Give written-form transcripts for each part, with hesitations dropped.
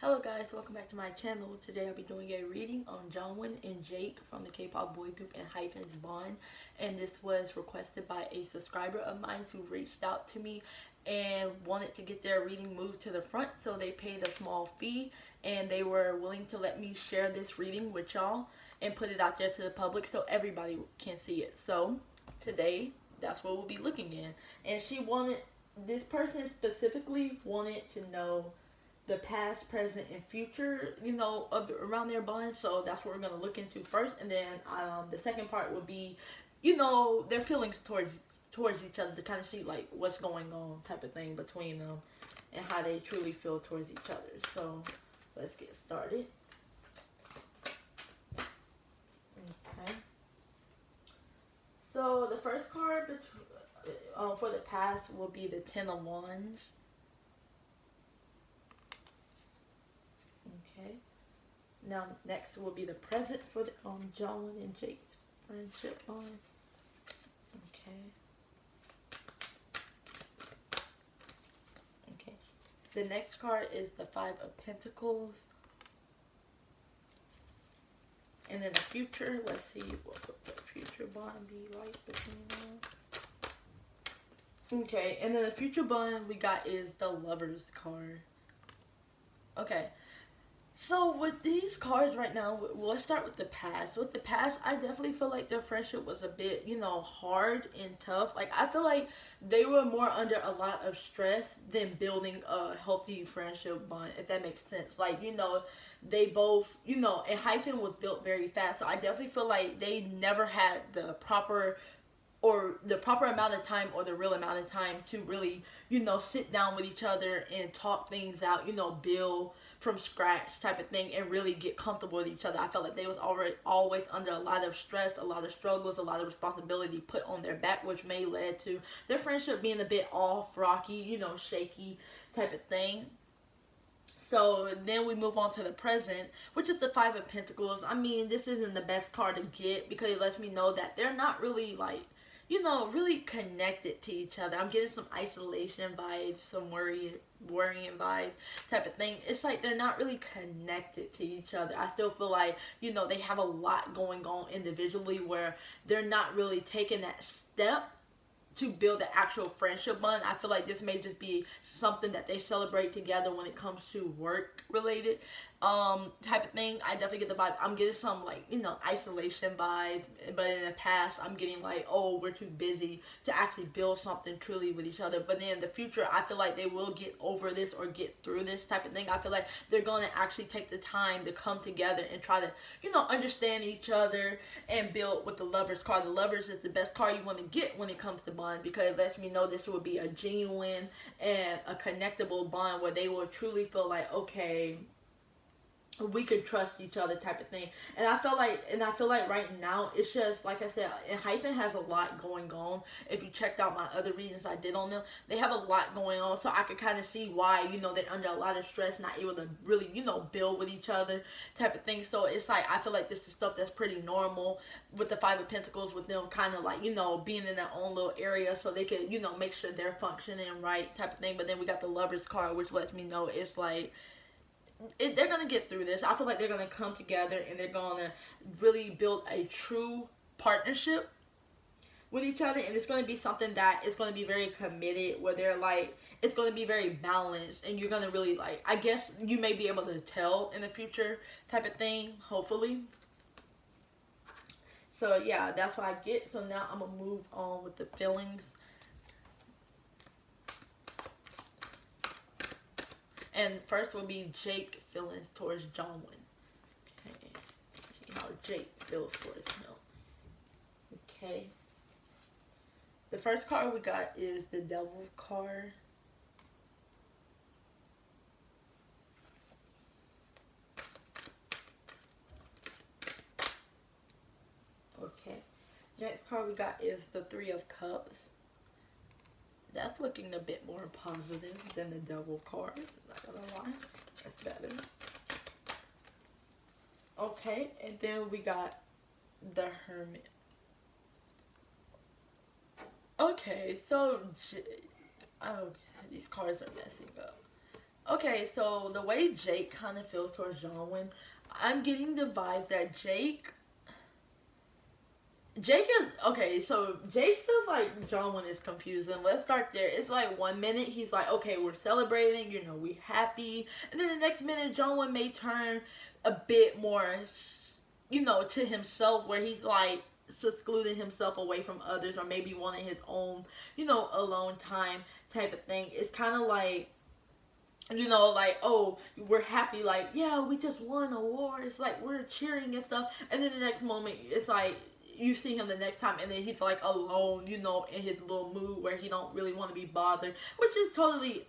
Hello guys, welcome back to my channel. Today I'll be doing a reading on Jungwon and Jake from the K-pop boy group Enhypen's Bond, and this was requested by a subscriber of mine who reached out to me and wanted to get their reading moved to the front, so they paid a small fee and they were willing to let me share this reading with y'all and put it out there to the public so everybody can see it. So today that's what we'll be looking in, and this person specifically wanted to know the past, present, and future, around their bond. So that's what we're going to look into first. And then the second part would be, their feelings towards each other, to kind of see, like, what's going on type of thing between them and how they truly feel towards each other. So let's get started. Okay. So the first card for the past will be the Ten of Wands. Okay. Now next will be the present for the Jungwon and Jake's friendship bond. Okay. Okay. The next card is the Five of Pentacles. And then the future, let's see what would the future bond be like between them. Okay, and then the future bond we got is the Lovers card. Okay. So with these cards right now, let's start with the past. With the past, I definitely feel like their friendship was a bit, hard and tough. Like, I feel like they were more under a lot of stress than building a healthy friendship bond, if that makes sense. Like, they both, Enhypen was built very fast. So I definitely feel like they never had the proper amount of time or the real amount of time to really, sit down with each other and talk things out, build from scratch type of thing and really get comfortable with each other. I felt like they was always under a lot of stress, a lot of struggles, a lot of responsibility put on their back, which may lead to their friendship being a bit off, rocky, shaky type of thing. So then we move on to the present, which is the Five of Pentacles. I mean, this isn't the best card to get because it lets me know that they're not really, like, really connected to each other. I'm getting some isolation vibes, some worrying vibes type of thing. It's like they're not really connected to each other. I still feel like, they have a lot going on individually where they're not really taking that step to build an actual friendship bond. I feel like this may just be something that they celebrate together when it comes to work related type of thing. I definitely get the vibe. I'm getting some, like, isolation vibes, but in the past I'm getting like, oh, we're too busy to actually build something truly with each other. But then in the future, I feel like they will get over this or get through this type of thing. I feel like they're going to actually take the time to come together and try to, understand each other and build with the Lovers card. The Lovers is the best card you want to get when it comes to bond, because it lets me know this will be a genuine and a connectable bond where they will truly feel like, okay, we can trust each other type of thing. And I feel like right now it's just, like I said, Enhypen has a lot going on. If you checked out my other readings I did on them, they have a lot going on, so I could kind of see why, they're under a lot of stress, not able to really, build with each other type of thing. So it's like, I feel like this is stuff that's pretty normal with the Five of Pentacles, with them kind of like, being in their own little area so they can, make sure they're functioning right type of thing. But then we got the Lovers card, which lets me know it's like, they're going to get through this. I feel like they're going to come together and they're going to really build a true partnership with each other. And it's going to be something that is going to be very committed, where they're like, it's going to be very balanced. And you're going to really, like, I guess you may be able to tell in the future type of thing, hopefully. So yeah, that's what I get. So now I'm going to move on with the feelings. And first will be Jake feelings towards Jungwon. Okay, see how Jake feels towards him. Okay. The first card we got is the Devil card. Okay. Next card we got is the Three of Cups. That's looking a bit more positive than the Devil card. Not gonna lie. That's better. Okay, and then we got the Hermit. Okay, so oh, these cards are messing up. Okay, so the way Jake kind of feels towards Jungwon, I'm getting the vibe that Jake is okay. So Jake feels like Jungwon is confusing. Let's start there. It's like 1 minute he's like, okay, we're celebrating, we happy, and then the next minute Jungwon may turn a bit more, to himself, where he's like secluding himself away from others, or maybe wanting his own, alone time type of thing. It's kind of like, like, oh, we're happy, like, yeah, we just won a war. It's like we're cheering and stuff. And then the next moment, it's like you see him the next time, and then he's like alone, in his little mood where he don't really want to be bothered, which is totally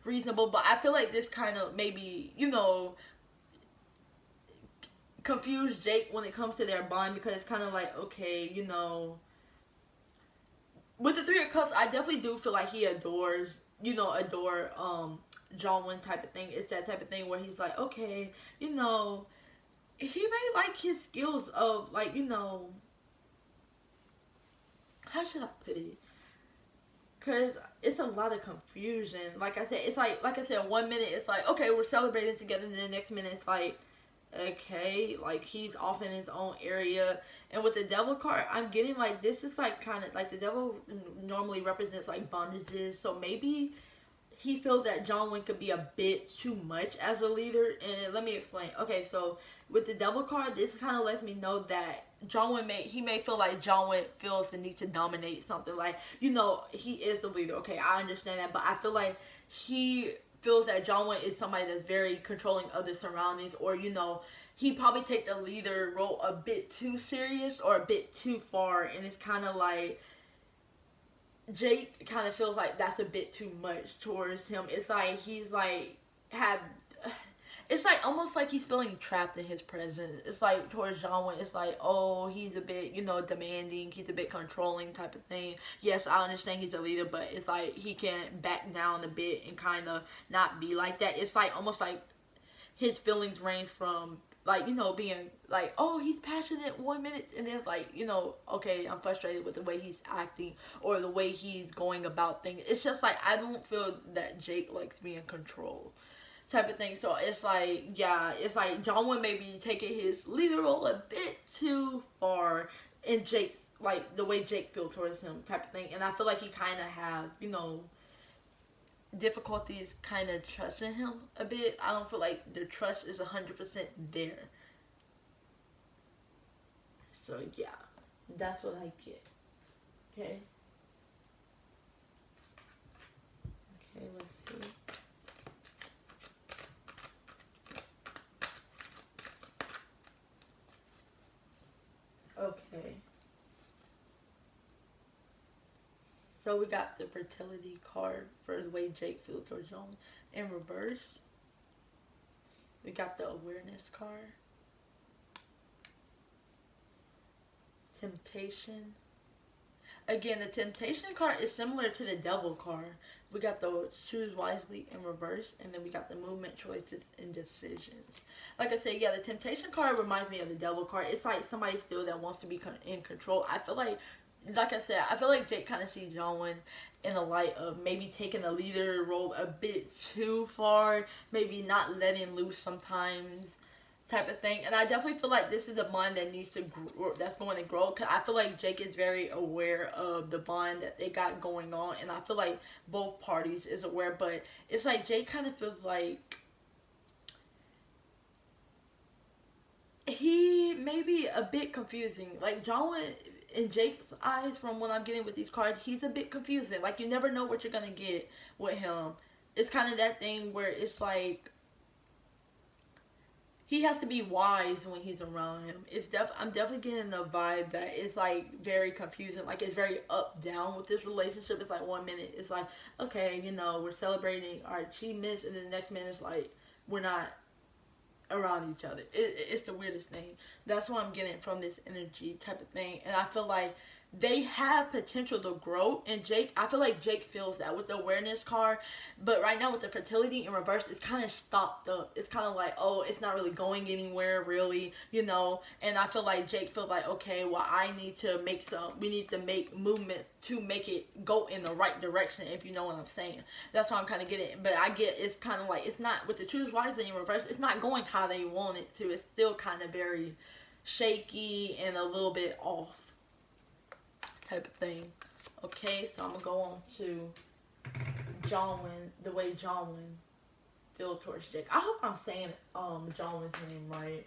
reasonable. But I feel like this kind of maybe, confuse Jake when it comes to their bond, because it's kind of like, okay, with the Three of Cups, I definitely do feel like he adore Jungwon type of thing. It's that type of thing where he's like, okay, he may like his skills of, like, how should I put it? Because it's a lot of confusion. Like I said, it's like I said, 1 minute it's like, okay, we're celebrating together, and then the next minute it's like, okay, like he's off in his own area. And with the devil card, I'm getting like, this is like kind of like, the devil normally represents like bondages, so maybe he feels that Jungwon could be a bit too much as a leader. And let me explain. Okay, so with the devil card, this kind of lets me know that Jungwon may feel like Jungwon feels the need to dominate something. Like, he is the leader. Okay, I understand that, but I feel like he feels that Jungwon is somebody that's very controlling of the surroundings, or he probably take the leader role a bit too serious or a bit too far, and it's kind of like Jake kind of feels like that's a bit too much towards him. It's like he's like it's like almost like he's feeling trapped in his presence. It's like towards Jungwon, it's like, oh, he's a bit, demanding, he's a bit controlling type of thing. Yes, I understand he's a leader, but it's like he can back down a bit and kind of not be like that. It's like almost like his feelings range from, like, being like, oh, he's passionate 1 minute, and then like, okay, I'm frustrated with the way he's acting or the way he's going about things. It's just like, I don't feel that Jake likes being in control type of thing. So it's like, yeah, it's like Jungwon may be taking his leader role a bit too far in Jake's, like, the way Jake feels towards him type of thing. And I feel like he kind of have, difficulties kind of trusting him a bit. I don't feel like the trust is 100% there. So yeah, that's what I get. Okay. Okay, let's see. Okay. So we got the fertility card for the way Jake feels towards Jung. In reverse, we got the awareness card. Temptation. Again, the temptation card is similar to the devil card. We got the choose wisely in reverse, and then we got the movement, choices, and decisions. Like I said, yeah, the temptation card reminds me of the devil card. It's like somebody still that wants to be in control. I feel like I said, I feel like Jake kind of sees Jungwon in the light of maybe taking the leader role a bit too far, maybe not letting loose sometimes, type of thing. And I definitely feel like this is a bond that needs to grow, that's going to grow, because I feel like Jake is very aware of the bond that they got going on, and I feel like both parties is aware. But it's like Jake kind of feels like he may be a bit confusing. Like Jungwon, in Jake's eyes, from what I'm getting with these cards, he's a bit confusing. Like, you never know what you're gonna get with him. It's kind of that thing where it's like he has to be wise when he's around him. I'm definitely getting the vibe that it's like very confusing. Like, it's very up down with this relationship. It's like 1 minute it's like, okay, we're celebrating our achievements, and then the next minute it's like we're not around each other. It's the weirdest thing. That's what I'm getting from this energy type of thing. And I feel like they have potential to grow. And Jake, I feel like Jake feels that with the awareness card, but right now with the fertility in reverse, it's kind of stopped up. It's kind of like, oh, it's not really going anywhere, really, you know. And I feel like Jake feels like, okay, well, we need to make movements to make it go in the right direction, if you know what I'm saying. That's what I'm kind of getting. But I get it's kind of like, it's not, with the choose wisely in reverse, it's not going how they want it to. It's still kind of very shaky and a little bit off type of thing. Okay, so I'm gonna go on to Jungwon, the way Jungwon feel towards Jake. I hope I'm saying Jungwon's name right.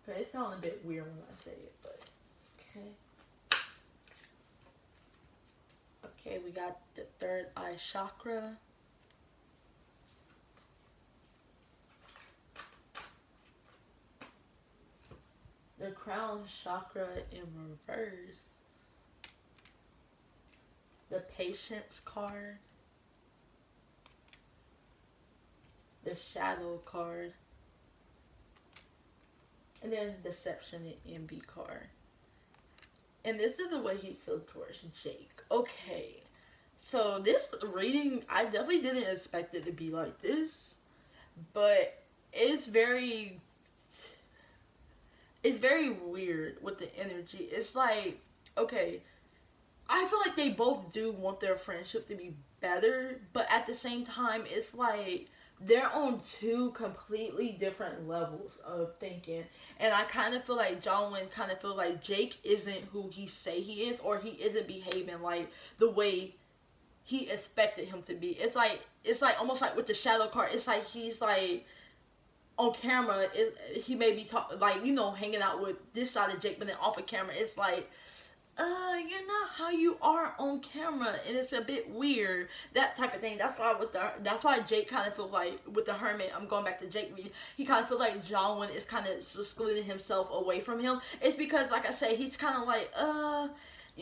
Okay, it sounds a bit weird when I say it, but okay. Okay, we got the third eye chakra. The crown chakra in reverse. The patience card. The shadow card. And then deception and MB card. And this is the way he feels towards Jake. Okay. So this reading, I definitely didn't expect it to be like this. But it's very weird with the energy. It's like, okay, I feel like they both do want their friendship to be better, but at the same time, it's like they're on two completely different levels of thinking. And I kind of feel like Jungwon kind of feel like Jake isn't who he say he is, or he isn't behaving like the way he expected him to be. It's like almost like with the shadow card, it's like he's like on camera, he may be like, you know, hanging out with this side of Jake, but then off of camera, it's like, you're not how you are on camera, and it's a bit weird, that type of thing. That's why Jake kind of feel like with the Hermit, I'm going back to Jake reading, he kind of feel like Jungwon is kind of excluding himself away from him. It's because, like I said, he's kind of like,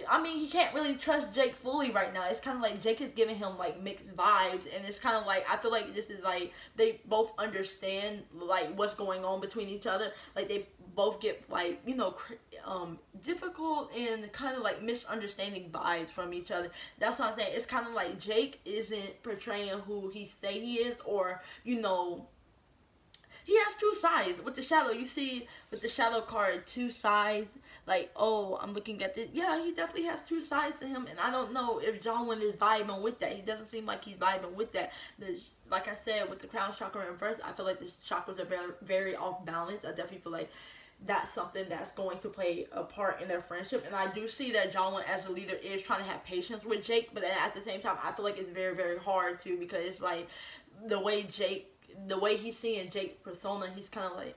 I mean, he can't really trust Jake fully right now. It's kind of like Jake is giving him like mixed vibes, and it's kind of like, I feel like this is like they both understand like what's going on between each other. Like they both get like, you know, difficult and kind of like misunderstanding vibes from each other. That's what I'm saying. It's kind of like Jake isn't portraying who he say he is, or, you know, he has two sides. With the shadow, you see with the shadow card, two sides. Like, oh, I'm looking at this. Yeah, he definitely has two sides to him. And I don't know if Jungwon is vibing with that. He doesn't seem like he's vibing with that. Like I said, with the crown chakra in reverse, I feel like the chakras are very, very off balance. I definitely feel like that's something that's going to play a part in their friendship. And I do see that Jungwon as a leader is trying to have patience with Jake. But at the same time, I feel like it's very, very hard too. Because it's like the way he's seeing Jake persona, he's kind of like,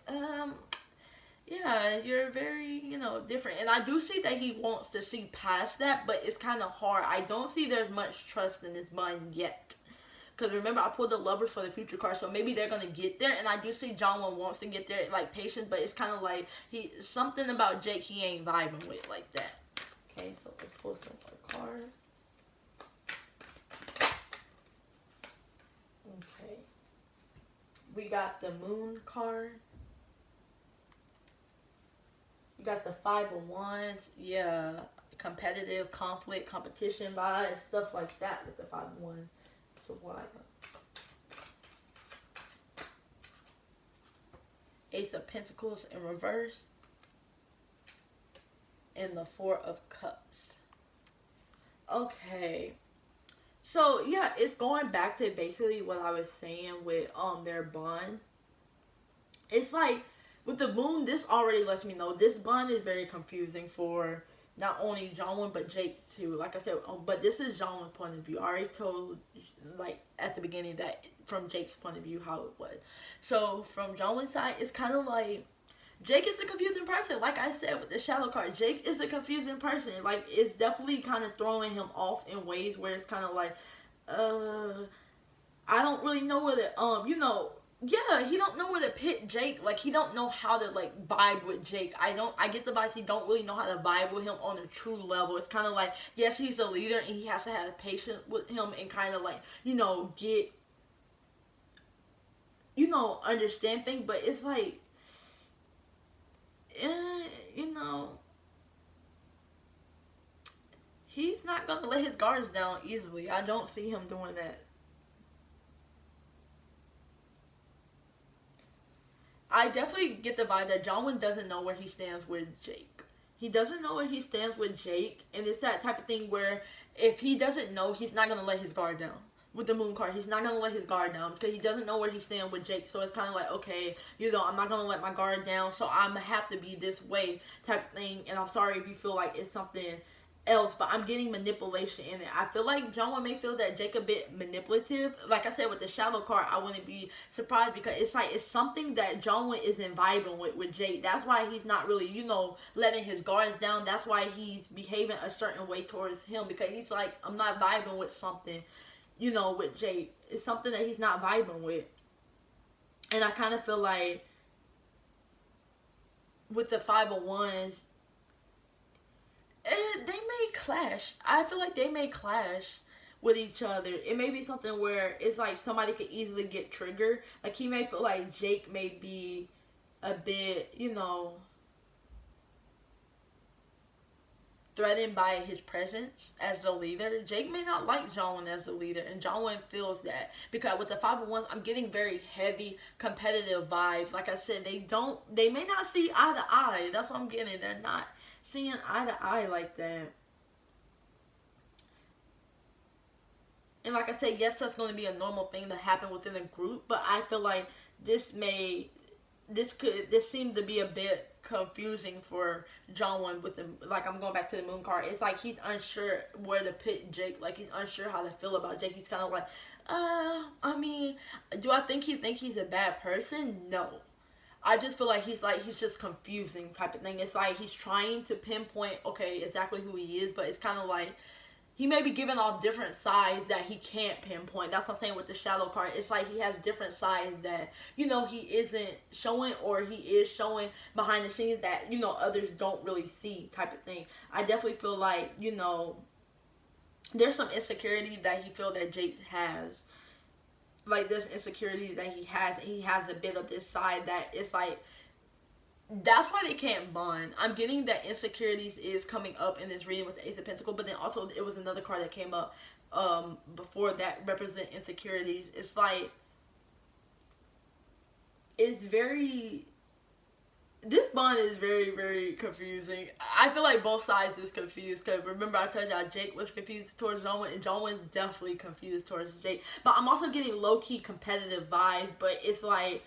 yeah, you're very, you know, different. And I do see that he wants to see past that, but it's kind of hard. I don't see there's much trust in this bond yet. Because remember, I pulled the lovers for the future card, so maybe they're going to get there. And I do see Jungwon wants to get there, like, patience, but it's kind of like, something about Jake he ain't vibing with like that. Okay, so let's pull some more cards. Okay. We got the moon card. You got the 5 of Wands. Yeah, competitive, conflict, competition vibes, stuff like that with the 5 of Wands. So why? Ace of Pentacles in reverse. And the 4 of Cups. Okay. So, yeah, it's going back to basically what I was saying with their bond. It's like, with the moon, this already lets me know this bond is very confusing for not only Jungwon, but Jake too. Like I said, but this is Jungwon's point of view. I already told, like, at the beginning that from Jake's point of view how it was. So, from Jungwon's side, it's kind of like, Jake is a confusing person. Like I said with the shadow card, Jake is a confusing person. Like, it's definitely kind of throwing him off in ways where it's kind of like, I don't really know where to, you know, yeah, he don't know where to pit Jake. Like, he don't know how to, like, vibe with Jake. I get the vibes he don't really know how to vibe with him on a true level. It's kind of like, yes, he's a leader and he has to have patience with him and kind of, like, you know, get, you know, understand things. But it's like, you know, he's not gonna let his guards down easily. I don't see him doing that. I definitely get the vibe that Jungwon doesn't know where he stands with Jake. He doesn't know where he stands with Jake, and it's that type of thing where if he doesn't know, he's not gonna let his guard down. With the moon card, he's not gonna let his guard down because he doesn't know where he's standing with Jake. So it's kind of like, okay, I'm not gonna let my guard down, so I'm gonna have to be this way type of thing. And I'm sorry if you feel like it's something else, but I'm getting manipulation in it. I feel like Jungwon may feel that Jake a bit manipulative. Like I said, with the shallow card, I wouldn't be surprised because it's something that Jungwon isn't vibing with Jake. That's why he's not really, letting his guards down. That's why he's behaving a certain way towards him, because he's like, I'm not vibing with something, with Jake. It's something that he's not vibing with. And I kind of feel like with the 501s, they may clash. I feel like they may clash with each other. It may be something where it's like somebody could easily get triggered. Like he may feel like Jake may be a bit, threatened by his presence as the leader. Jake may not like Jungwon as the leader, and Jungwon feels that because with the 501s, I'm getting very heavy competitive vibes. Like I said, they may not see eye to eye. That's what I'm getting. They're not seeing eye to eye like that. And like I said, yes, that's going to be a normal thing to happen within a group, but I feel like this seems to be a bit confusing for Jungwon with them. Like, I'm going back to the moon card. It's like he's unsure where to put Jake. Like, he's unsure how to feel about Jake. He's kind of like, do I think he thinks he's a bad person? No. I just feel like he's just confusing type of thing. It's like he's trying to pinpoint, okay, exactly who he is, but it's kind of like he may be giving off different sides that he can't pinpoint. That's what I'm saying with the shadow card. It's like he has different sides that, he isn't showing, or he is showing behind the scenes that, others don't really see type of thing. I definitely feel like, there's some insecurity that he feels that Jake has. Like, there's insecurity that he has, and he has a bit of this side that it's like, that's why they can't bond. I'm getting that insecurities is coming up in this reading with the Ace of Pentacles, but then also it was another card that came up before that represent insecurities. It's like, this bond is very, very confusing. I feel like both sides is confused, because remember I told y'all Jake was confused towards Jungwon, and Jungwon's definitely confused towards Jake. But I'm also getting low-key competitive vibes, but it's like,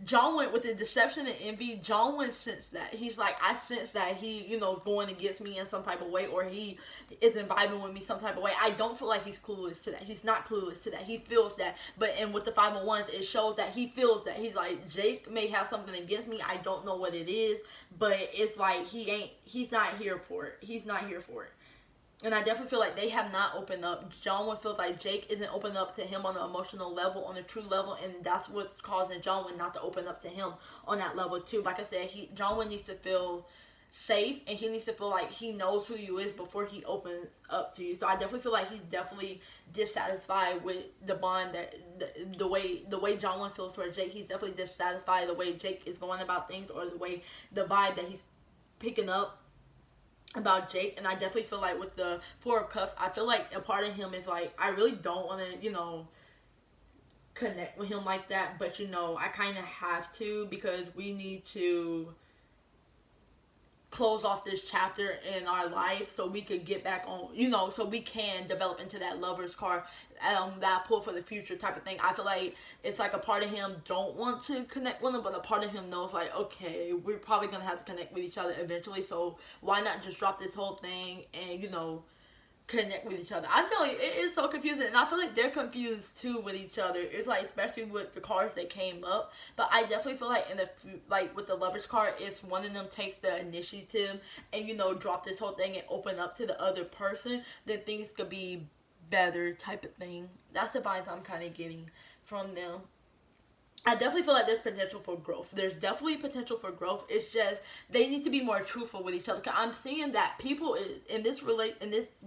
Jungwon, with the deception and envy, Jungwon sensed that. He's like, I sense that he, is going against me in some type of way, or he isn't vibing with me some type of way. I don't feel like he's clueless to that. He's not clueless to that. He feels that. And with the 501s, it shows that he feels that. He's like, Jake may have something against me. I don't know what it is, but it's like he's not here for it. He's not here for it. And I definitely feel like they have not opened up. Jungwon feels like Jake isn't open up to him on the emotional level, on the true level, and that's what's causing Jungwon not to open up to him on that level too. Like I said, Jungwon needs to feel safe, and he needs to feel like he knows who you is before he opens up to you. So I definitely feel like he's definitely dissatisfied with the bond, that the way Jungwon feels towards Jake. He's definitely dissatisfied the way Jake is going about things, or the vibe that he's picking up about Jake. And I definitely feel like with the Four of Cups, I feel like a part of him is like, I really don't want to, connect with him like that, but I kind of have to, because we need to close off this chapter in our life so we could get back on, so we can develop into that lover's card, that pull for the future type of thing. I feel like it's like a part of him don't want to connect with him, but a part of him knows like, okay, we're probably going to have to connect with each other eventually, so why not just drop this whole thing and, connect with each other. I'm telling you, it is so confusing, and I feel like they're confused too with each other. It's like, especially with the cards that came up, but I definitely feel like with the Lovers card, if one of them takes the initiative and drop this whole thing and open up to the other person, then things could be better type of thing. That's the vibes I'm kind of getting from them. I definitely feel like there's potential for growth. There's definitely potential for growth. It's just they need to be more truthful with each other. Cause I'm seeing that people in this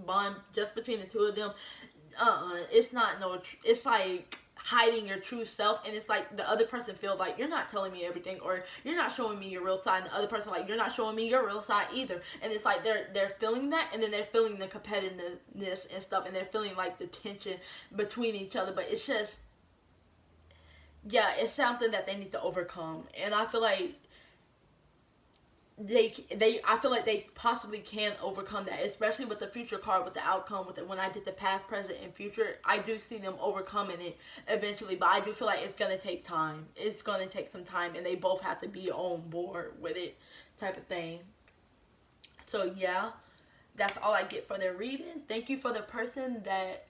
bond just between the two of them, it's not it's like hiding your true self, and it's like the other person feel like you're not telling me everything, or you're not showing me your real side, and the other person like you're not showing me your real side either. And it's like they're feeling that, and then they're feeling the competitiveness and stuff, and they're feeling like the tension between each other. But it's just, yeah, it's something that they need to overcome. And I feel like I feel like they possibly can overcome that, especially with the future card, with the outcome, with when I did the past, present, and future. I do see them overcoming it eventually, but I do feel like it's gonna take time. It's gonna take some time, and they both have to be on board with it, type of thing. So yeah, that's all I get for their reading. Thank you for the person that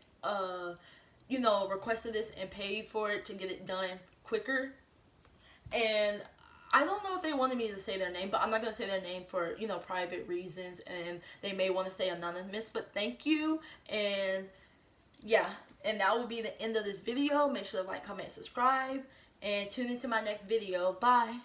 requested this and paid for it to get it done quicker. And I don't know if they wanted me to say their name, but I'm not going to say their name for, private reasons, and they may want to stay anonymous, but thank you. And yeah, and that will be the end of this video. Make sure to like, comment, subscribe, and tune into my next video. Bye.